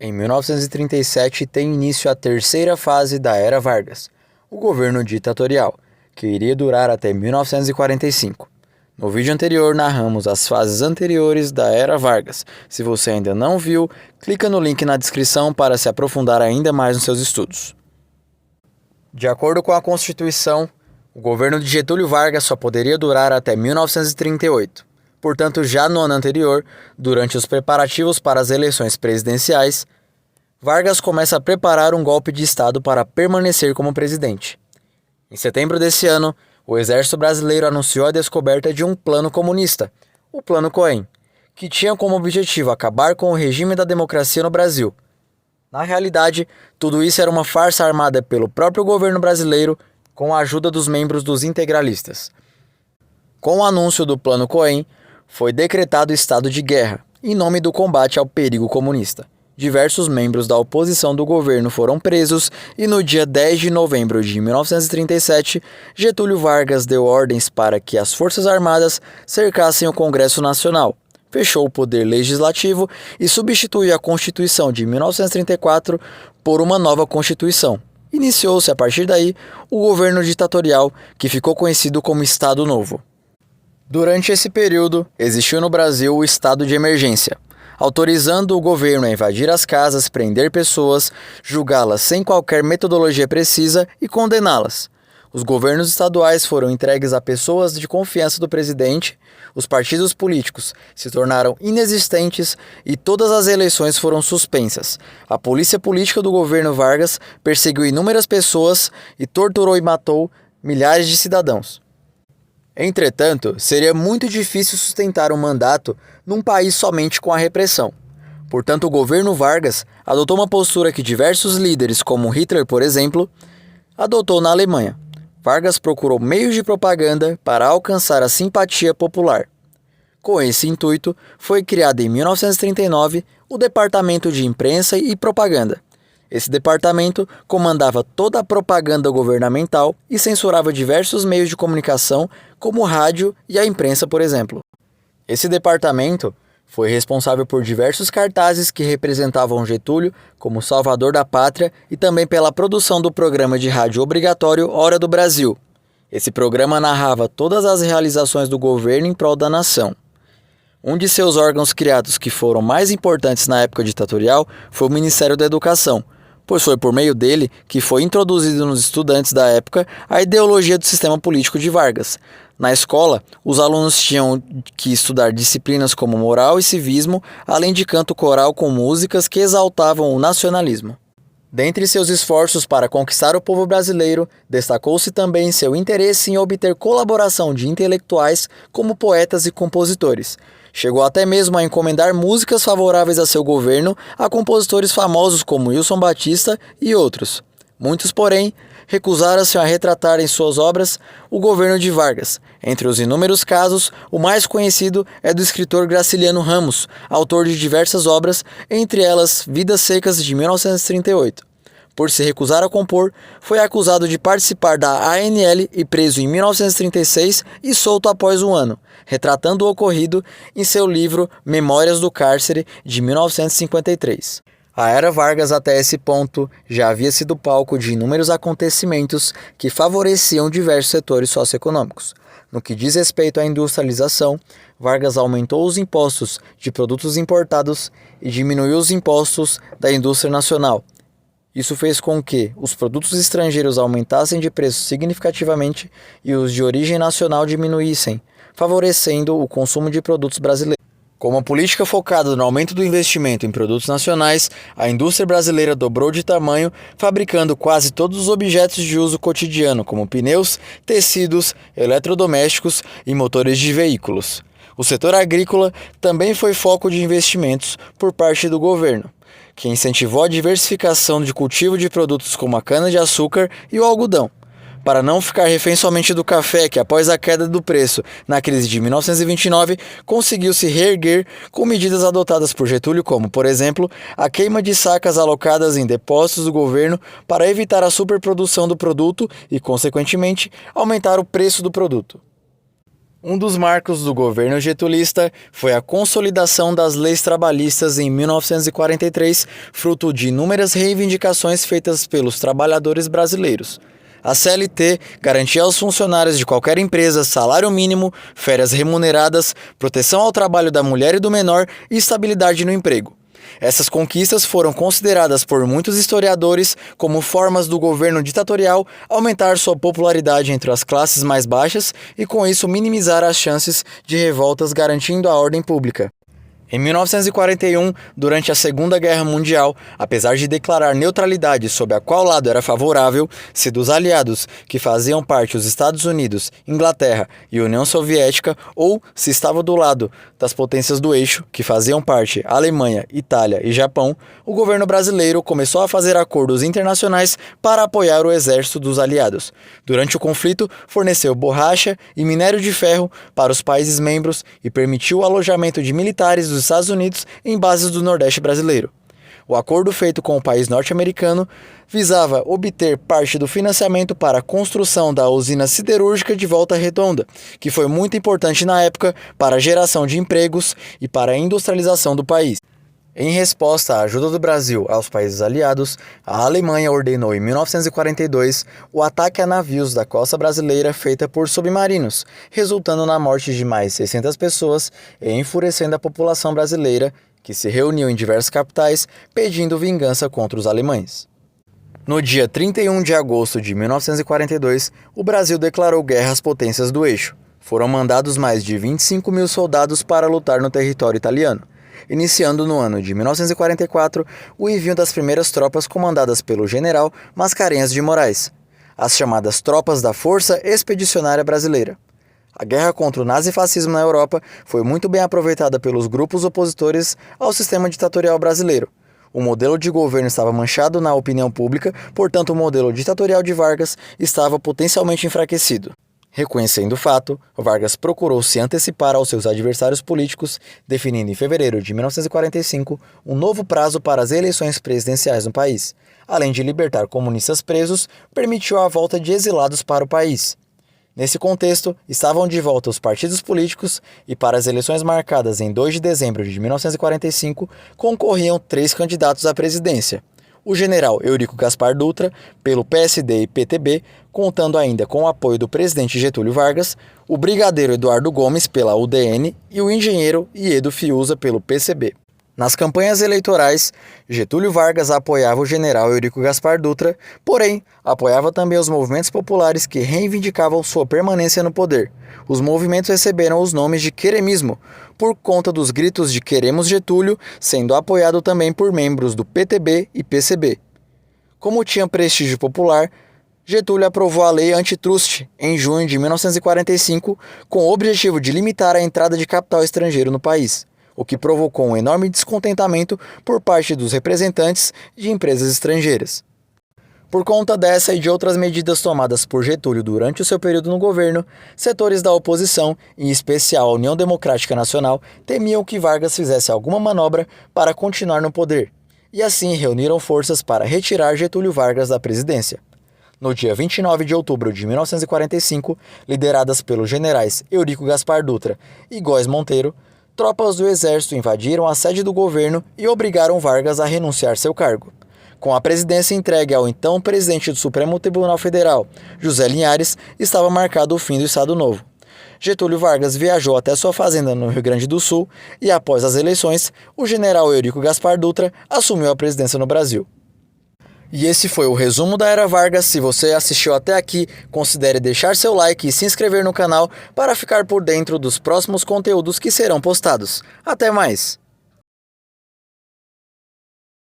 Em 1937 tem início a terceira fase da Era Vargas, o governo ditatorial, que iria durar até 1945. No vídeo anterior narramos as fases anteriores da Era Vargas. Se você ainda não viu, clica no link na descrição para se aprofundar ainda mais nos seus estudos. De acordo com a Constituição, o governo de Getúlio Vargas só poderia durar até 1938. Portanto, já no ano anterior, durante os preparativos para as eleições presidenciais, Vargas começa a preparar um golpe de Estado para permanecer como presidente. Em setembro desse ano, o Exército Brasileiro anunciou a descoberta de um plano comunista, o Plano Cohen, que tinha como objetivo acabar com o regime da democracia no Brasil. Na realidade, tudo isso era uma farsa armada pelo próprio governo brasileiro com a ajuda dos membros dos integralistas. Com o anúncio do Plano Cohen, foi decretado estado de guerra, em nome do combate ao perigo comunista. Diversos membros da oposição do governo foram presos e no dia 10 de novembro de 1937, Getúlio Vargas deu ordens para que as Forças Armadas cercassem o Congresso Nacional, fechou o poder legislativo e substituiu a Constituição de 1934 por uma nova Constituição. Iniciou-se a partir daí o governo ditatorial, que ficou conhecido como Estado Novo. Durante esse período, existiu no Brasil o estado de emergência, autorizando o governo a invadir as casas, prender pessoas, julgá-las sem qualquer metodologia precisa e condená-las. Os governos estaduais foram entregues a pessoas de confiança do presidente, os partidos políticos se tornaram inexistentes e todas as eleições foram suspensas. A polícia política do governo Vargas perseguiu inúmeras pessoas e torturou e matou milhares de cidadãos. Entretanto, seria muito difícil sustentar um mandato num país somente com a repressão. Portanto, o governo Vargas adotou uma postura que diversos líderes, como Hitler, por exemplo, adotou na Alemanha. Vargas procurou meios de propaganda para alcançar a simpatia popular. Com esse intuito, foi criado em 1939 o Departamento de Imprensa e Propaganda. Esse departamento comandava toda a propaganda governamental e censurava diversos meios de comunicação, como o rádio e a imprensa, por exemplo. Esse departamento foi responsável por diversos cartazes que representavam Getúlio como salvador da pátria e também pela produção do programa de rádio obrigatório Hora do Brasil. Esse programa narrava todas as realizações do governo em prol da nação. Um de seus órgãos criados que foram mais importantes na época ditatorial foi o Ministério da Educação, pois foi por meio dele que foi introduzido nos estudantes da época a ideologia do sistema político de Vargas. Na escola, os alunos tinham que estudar disciplinas como moral e civismo, além de canto coral com músicas que exaltavam o nacionalismo. Dentre seus esforços para conquistar o povo brasileiro, destacou-se também seu interesse em obter colaboração de intelectuais como poetas e compositores. Chegou até mesmo a encomendar músicas favoráveis a seu governo a compositores famosos como Wilson Batista e outros. Muitos, porém, recusaram-se a retratar em suas obras o governo de Vargas. Entre os inúmeros casos, o mais conhecido é do escritor Graciliano Ramos, autor de diversas obras, entre elas Vidas Secas de 1938. Por se recusar a compor, foi acusado de participar da ANL e preso em 1936 e solto após um ano, retratando o ocorrido em seu livro Memórias do Cárcere, de 1953. A Era Vargas até esse ponto já havia sido palco de inúmeros acontecimentos que favoreciam diversos setores socioeconômicos. No que diz respeito à industrialização, Vargas aumentou os impostos de produtos importados e diminuiu os impostos da indústria nacional. Isso fez com que os produtos estrangeiros aumentassem de preço significativamente e os de origem nacional diminuíssem, favorecendo o consumo de produtos brasileiros. Com uma política focada no aumento do investimento em produtos nacionais, a indústria brasileira dobrou de tamanho, fabricando quase todos os objetos de uso cotidiano, como pneus, tecidos, eletrodomésticos e motores de veículos. O setor agrícola também foi foco de investimentos por parte do governo, que incentivou a diversificação de cultivo de produtos como a cana-de-açúcar e o algodão. Para não ficar refém somente do café, que após a queda do preço na crise de 1929, conseguiu se reerguer com medidas adotadas por Getúlio, como, por exemplo, a queima de sacas alocadas em depósitos do governo para evitar a superprodução do produto e, consequentemente, aumentar o preço do produto. Um dos marcos do governo getulista foi a consolidação das leis trabalhistas em 1943, fruto de inúmeras reivindicações feitas pelos trabalhadores brasileiros. A CLT garantia aos funcionários de qualquer empresa salário mínimo, férias remuneradas, proteção ao trabalho da mulher e do menor e estabilidade no emprego. Essas conquistas foram consideradas por muitos historiadores como formas do governo ditatorial aumentar sua popularidade entre as classes mais baixas e, com isso, minimizar as chances de revoltas, garantindo a ordem pública. Em 1941, durante a Segunda Guerra Mundial, apesar de declarar neutralidade sobre a qual lado era favorável, se dos aliados que faziam parte os Estados Unidos, Inglaterra e União Soviética, ou se estava do lado das potências do eixo, que faziam parte Alemanha, Itália e Japão, o governo brasileiro começou a fazer acordos internacionais para apoiar o exército dos aliados. Durante o conflito, forneceu borracha e minério de ferro para os países membros e permitiu o alojamento de militares dos Estados Unidos em bases do Nordeste brasileiro. O acordo feito com o país norte-americano visava obter parte do financiamento para a construção da usina siderúrgica de Volta Redonda, que foi muito importante na época para a geração de empregos e para a industrialização do país. Em resposta à ajuda do Brasil aos países aliados, a Alemanha ordenou em 1942 o ataque a navios da costa brasileira feita por submarinos, resultando na morte de mais 600 pessoas e enfurecendo a população brasileira, que se reuniu em diversas capitais pedindo vingança contra os alemães. No dia 31 de agosto de 1942, o Brasil declarou guerra às potências do eixo. Foram mandados mais de 25 mil soldados para lutar no território italiano, iniciando no ano de 1944 o envio das primeiras tropas comandadas pelo general Mascarenhas de Moraes, as chamadas Tropas da Força Expedicionária Brasileira. A guerra contra o nazifascismo na Europa foi muito bem aproveitada pelos grupos opositores ao sistema ditatorial brasileiro. O modelo de governo estava manchado na opinião pública, portanto o modelo ditatorial de Vargas estava potencialmente enfraquecido. Reconhecendo o fato, Vargas procurou se antecipar aos seus adversários políticos, definindo em fevereiro de 1945 um novo prazo para as eleições presidenciais no país. Além de libertar comunistas presos, permitiu a volta de exilados para o país. Nesse contexto, estavam de volta os partidos políticos e para as eleições marcadas em 2 de dezembro de 1945, concorriam 3 candidatos à presidência. O general Eurico Gaspar Dutra, pelo PSD e PTB, contando ainda com o apoio do presidente Getúlio Vargas, o brigadeiro Eduardo Gomes, pela UDN, e o engenheiro Iedo Fiuza, pelo PCB. Nas campanhas eleitorais, Getúlio Vargas apoiava o general Eurico Gaspar Dutra, porém, apoiava também os movimentos populares que reivindicavam sua permanência no poder. Os movimentos receberam os nomes de queremismo, por conta dos gritos de "Queremos Getúlio", sendo apoiado também por membros do PTB e PCB. Como tinha prestígio popular, Getúlio aprovou a Lei Antitruste em junho de 1945, com o objetivo de limitar a entrada de capital estrangeiro no país, o que provocou um enorme descontentamento por parte dos representantes de empresas estrangeiras. Por conta dessa e de outras medidas tomadas por Getúlio durante o seu período no governo, setores da oposição, em especial a União Democrática Nacional, temiam que Vargas fizesse alguma manobra para continuar no poder, e assim reuniram forças para retirar Getúlio Vargas da presidência. No dia 29 de outubro de 1945, lideradas pelos generais Eurico Gaspar Dutra e Góes Monteiro, tropas do exército invadiram a sede do governo e obrigaram Vargas a renunciar seu cargo. Com a presidência entregue ao então presidente do Supremo Tribunal Federal, José Linhares, estava marcado o fim do Estado Novo. Getúlio Vargas viajou até sua fazenda no Rio Grande do Sul e, após as eleições, o general Eurico Gaspar Dutra assumiu a presidência no Brasil. E esse foi o resumo da Era Vargas. Se você assistiu até aqui, considere deixar seu like e se inscrever no canal para ficar por dentro dos próximos conteúdos que serão postados. Até mais!